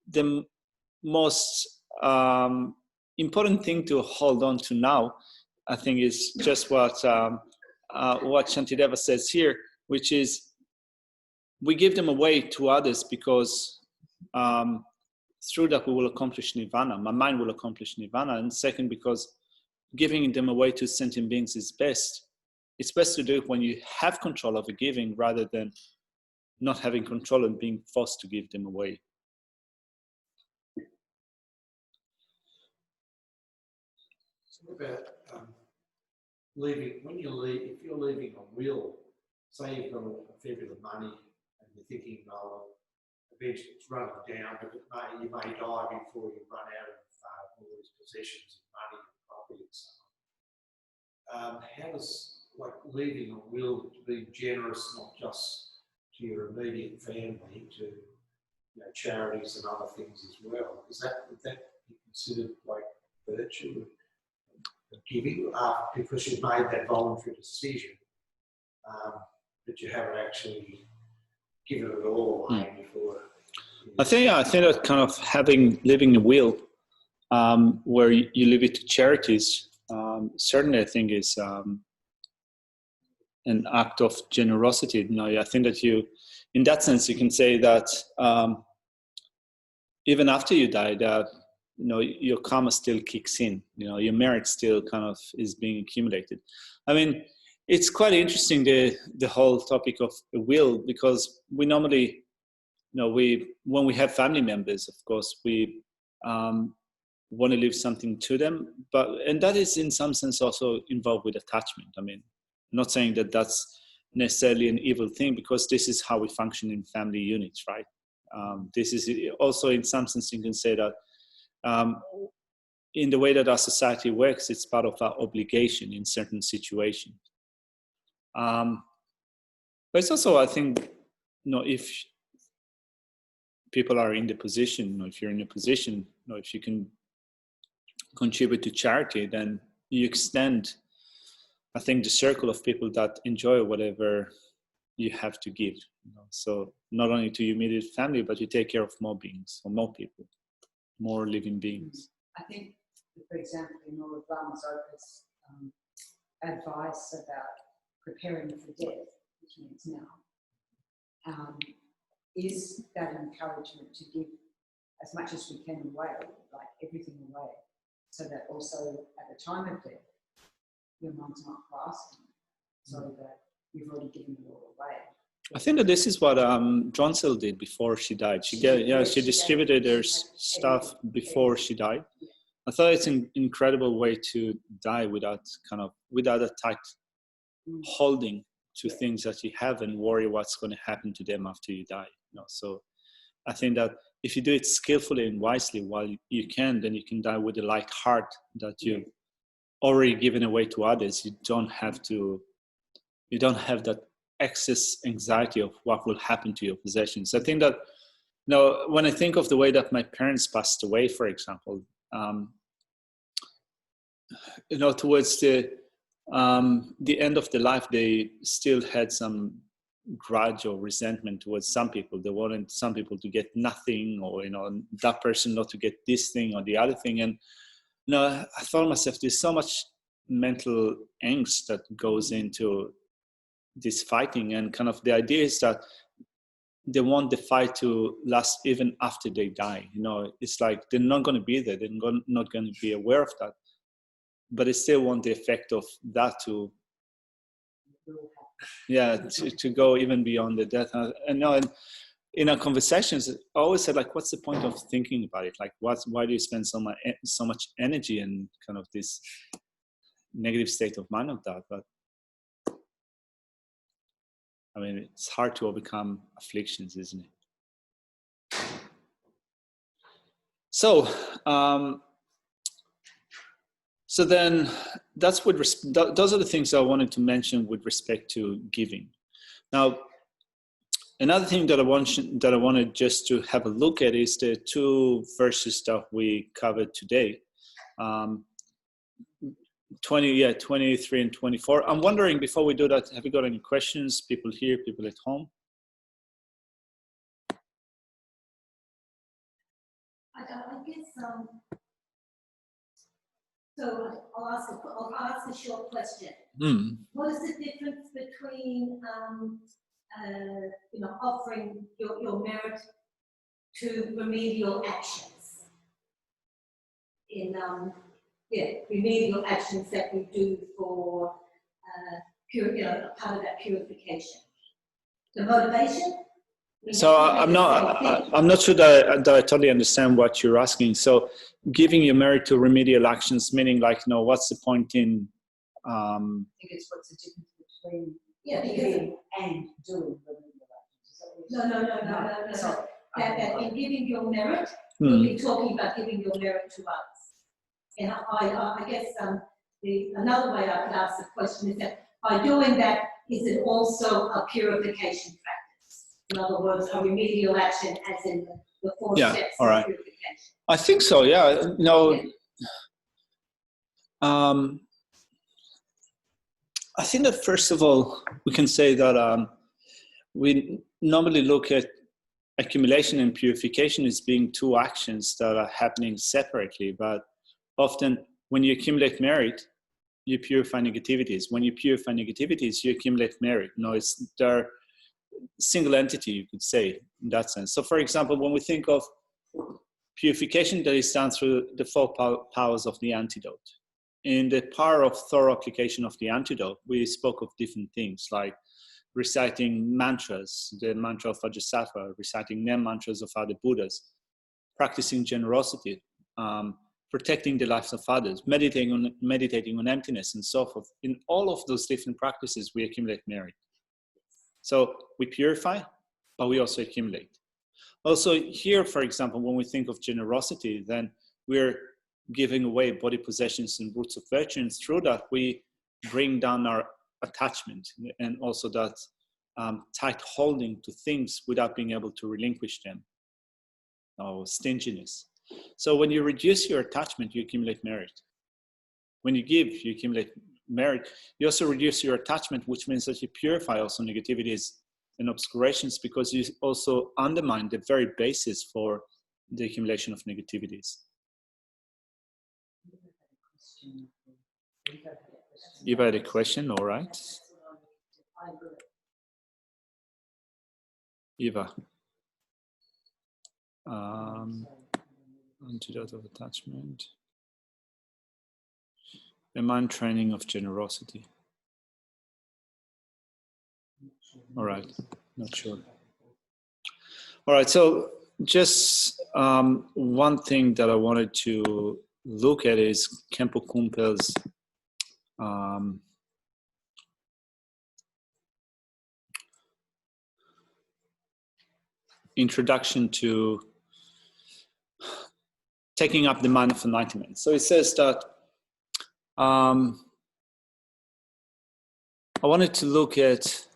the most important thing to hold on to now, I think, is just what Shantideva says here, which is we give them away to others because through that we will accomplish nirvana. My mind will accomplish nirvana. And second, because giving them away to sentient beings is best. It's best to do it when you have control over giving rather than not having control and being forced to give them away. What about leaving? When you leave, if you're leaving a will, say you've got a fair bit of money and you're thinking, oh, eventually it's running down, but you may die before you run out of all these possessions and money and property and so on. How does leaving a will, to be generous, not just to your immediate family, to charities and other things as well, would that be considered like virtue of giving because you've made that voluntary decision, but you haven't actually given it all away before? I think that kind of living a will where you leave it to charities, certainly I think is an act of generosity. I think that in that sense, you can say that even after you die, your karma still kicks in. Your merit still kind of is being accumulated. I mean, it's quite interesting, the whole topic of the will, because we normally, when we have family members, of course, we want to leave something to them, and that is in some sense also involved with attachment. I mean, I'm not saying that that's necessarily an evil thing, because this is how we function in family units, right? This is also, in some sense, you can say that in the way that our society works, it's part of our obligation in certain situations. But it's also, I think, if people are in the position, if you're in a position, if you can contribute to charity, then you extend, I think, the circle of people that enjoy whatever you have to give. So not only to your immediate family, but you take care of more beings, or more people, more living beings. I think, for example, in Lord Lama's opus, advice about preparing for death, which means now, is that encouragement to give as much as we can away, like everything away, so that also at the time of death, your mind's not grasping, so that you've already given it all away. I think that this is what Johnsel did before she died. She distributed her stuff before she died. I thought it's an incredible way to die without a tight holding to things that you have and worry what's going to happen to them after you die. So I think that if you do it skillfully and wisely while you can, then you can die with a light heart that you've already given away to others. You don't have that excess anxiety of what will happen to your possessions. I think that, when I think of the way that my parents passed away, for example, towards the end of their life, they still had some grudge or resentment towards some people. They wanted some people to get nothing, or that person not to get this thing or the other thing. And I thought to myself, there's so much mental angst that goes into this fighting, and kind of the idea is that they want the fight to last even after they die. It's like they're not going to be there, they're not going to be aware of that, but they still want the effect of that to go even beyond the death. And in our conversations, I always said, like, what's the point of thinking about it? Like, why do you spend so much energy and kind of this negative state of mind of that? But I mean, it's hard to overcome afflictions, isn't it? So, so then that's those are the things I wanted to mention with respect to giving. Now, another thing that I wanted just to have a look at is the two verses that we covered today. 23 and 24. I'm wondering, before we do that, have you got any questions? People here, people at home? I guess, so I'll ask a short question. What is the difference between, offering your merit to remedial actions? Remedial actions that we do for part of that purification. The motivation? So I'm not sure that I totally understand what you're asking. So giving your merit to remedial actions, meaning like, what's the point in? I think it's what's the difference between giving and doing remedial actions. No. That in giving your merit, we'll be talking about giving your merit to others. And I guess another way I could ask the question is that by doing that, is it also a purification practice? In other words, a remedial action, as in the 4 steps of purification. I think so. Yeah. I think that first of all, we can say that we normally look at accumulation and purification as being 2 actions that are happening separately, but often when you accumulate merit, you purify negativities. When you purify negativities, you accumulate merit. They're single entity, you could say, in that sense. So for example, when we think of purification that is done through the four powers of the antidote. In the power of thorough application of the antidote, we spoke of different things like reciting mantras, the mantra of Bodhisattva, reciting name mantras of other Buddhas, practicing generosity, protecting the lives of others, meditating on emptiness, and so forth. In all of those different practices, we accumulate merit. So we purify, but we also accumulate. Also here, for example, when we think of generosity, then we're giving away body possessions and roots of virtue, and through that we bring down our attachment and also that tight holding to things without being able to relinquish them, or stinginess. So when you reduce your attachment, you accumulate merit. When you give, you accumulate merit. You also reduce your attachment, which means that you purify also negativities and obscurations, because you also undermine the very basis for the accumulation of negativities. You've had a question, all right. Eva. Antidote of attachment. A mind training of generosity. All right, not sure. All right, so just one thing that I wanted to look at is Khenpo Kumpel's introduction to taking up the mind of enlightenment. So it says that I wanted to look at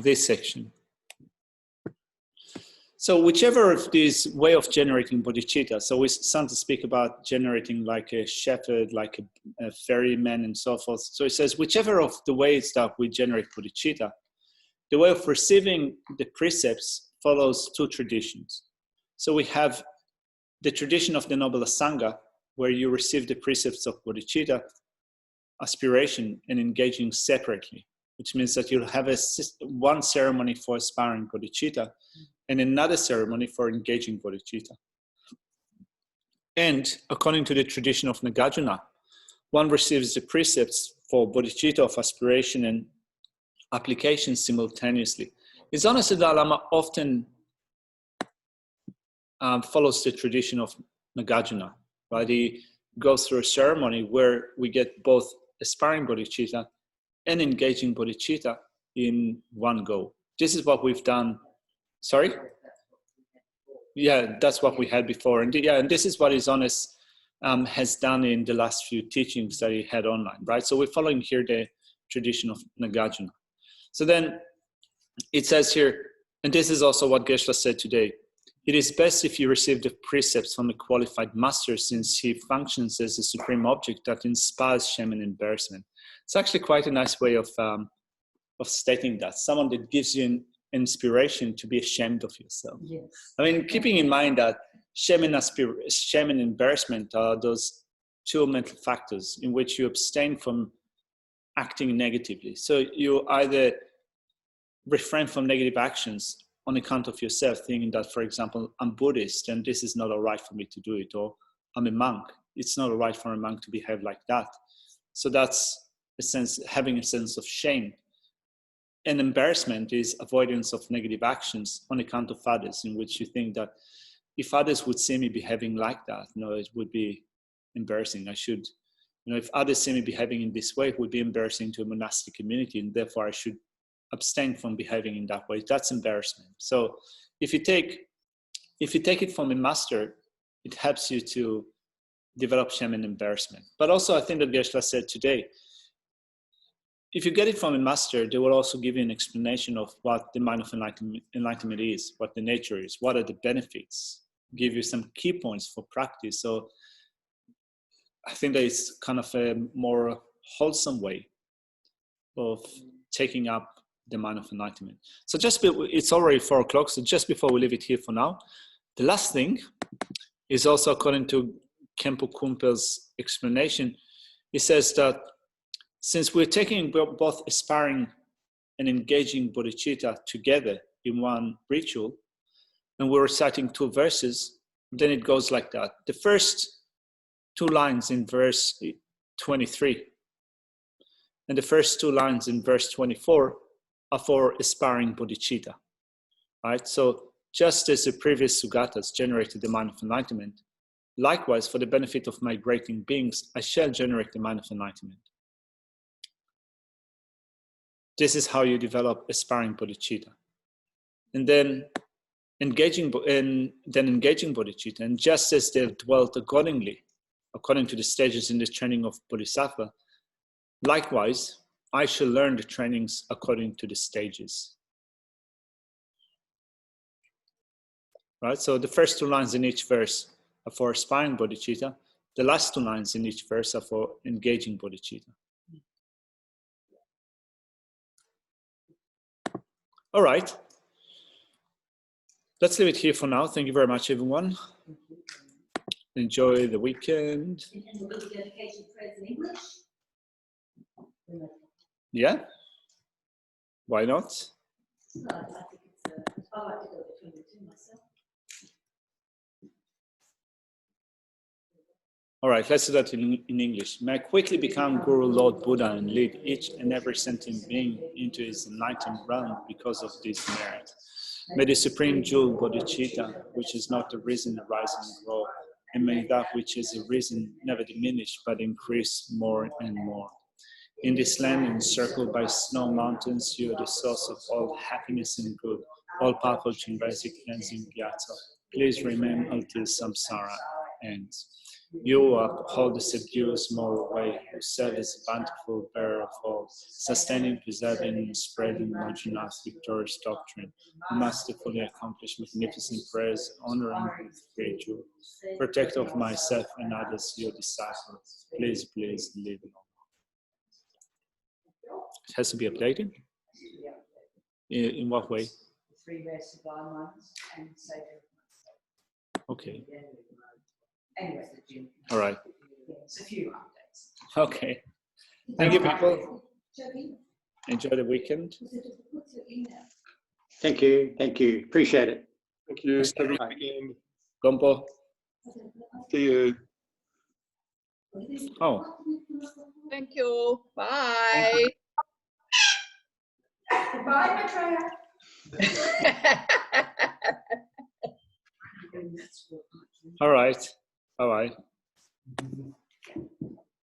this section. So whichever of these way of generating bodhicitta, so we start to speak about generating like a shepherd, like a ferryman and so forth. So it says whichever of the ways that we generate bodhicitta, the way of receiving the precepts follows two traditions. So we have the tradition of the Noble Asanga, where you receive the precepts of bodhicitta, aspiration, and engaging separately, which means that you'll have one ceremony for aspiring bodhicitta and another ceremony for engaging bodhicitta. And according to the tradition of Nagarjuna, one receives the precepts for bodhicitta of aspiration and application simultaneously. His Holiness the Dalai Lama often follows the tradition of Nagarjuna, right? He goes through a ceremony where we get both aspiring bodhicitta and engaging bodhicitta in one go. This is what we've done. Sorry? Yeah, that's what we had before. And yeah, and this is what His Holiness has done in the last few teachings that he had online, right? So we're following here the tradition of Nagarjuna. So then it says here, and this is also what Geshe said today, it is best if you receive the precepts from a qualified master, since he functions as the supreme object that inspires shame and embarrassment. It's actually quite a nice way of stating that. Someone that gives you an inspiration to be ashamed of yourself. Yes. I mean, keeping in mind that shame and embarrassment are those two mental factors in which you abstain from acting negatively. So you either refrain from negative actions on account of yourself, thinking that, for example, I'm Buddhist and this is not all right for me to do it, or I'm a monk, it's not all right for a monk to behave like that. So that's a sense, having a sense of shame. And embarrassment is avoidance of negative actions on account of others, in which you think that if others would see me behaving like that, it would be embarrassing. I should, if others see me behaving in this way, it would be embarrassing to a monastic community, and therefore I should abstain from behaving in that way. That's embarrassment. So if you take it from a master, it helps you to develop shame and embarrassment. But also, I think that Geshe said today, if you get it from a master, they will also give you an explanation of what the mind of enlightenment is, what the nature is, what are the benefits, give you some key points for practice. So I think that it's kind of a more wholesome way of taking up the mind of enlightenment. So it's already 4 o'clock, so just before we leave it here for now, the last thing is also according to Khenpo Kumpel's explanation. He says that since we're taking both aspiring and engaging bodhicitta together in one ritual, and we're reciting 2 verses, then it goes like that. The first 2 lines in verse 23 and the first 2 lines in verse 24 are for aspiring bodhicitta, right? So just as the previous sugatas generated the mind of enlightenment, likewise, for the benefit of migrating beings, I shall generate the mind of enlightenment. This is how you develop aspiring bodhicitta. And then engaging bodhicitta, and just as they've dwelt accordingly, according to the stages in the training of Bodhisattva, likewise, I shall learn the trainings according to the stages. Right, so the first 2 lines in each verse are for aspiring bodhicitta. The last 2 lines in each verse are for engaging bodhicitta. All right. Let's leave it here for now. Thank you very much, everyone. Enjoy the weekend. And we'll do the dedication prayers in English. Yeah? Why not? No, I think it's, I like to go between the two myself. All right, let's do that in English. May I quickly become Guru, Lord Buddha, and lead each and every sentient being into his enlightened realm because of this merit. May the supreme jewel bodhicitta, which is not arisen, arise and grow, and may that which is arisen never diminish, but increase more and more. In this land encircled by snow mountains, you are the source of all happiness and good, all powerful Chinrasic cleansing Gyatso. Please remain until samsara ends. You uphold the subdued small way, who serve as a bountiful bearer of all, sustaining, preserving, and spreading Marjana's victorious doctrine, who masterfully accomplish magnificent prayers, honoring with great joy. Protect of myself and others, your disciples. Please, please, live long. It has to be updated? In what way? 3 rare sublime ones and Savior of myself. Okay. Anyway, All right. it's a few updates. Okay. Thank you, people. Joby, Enjoy the weekend. what's your email? Thank you. Thank you. Appreciate it. Thank you. Have a good weekend. Gompo. See you. Oh. Thank you. Bye. Bye, Maitreya. All right. Bye-bye.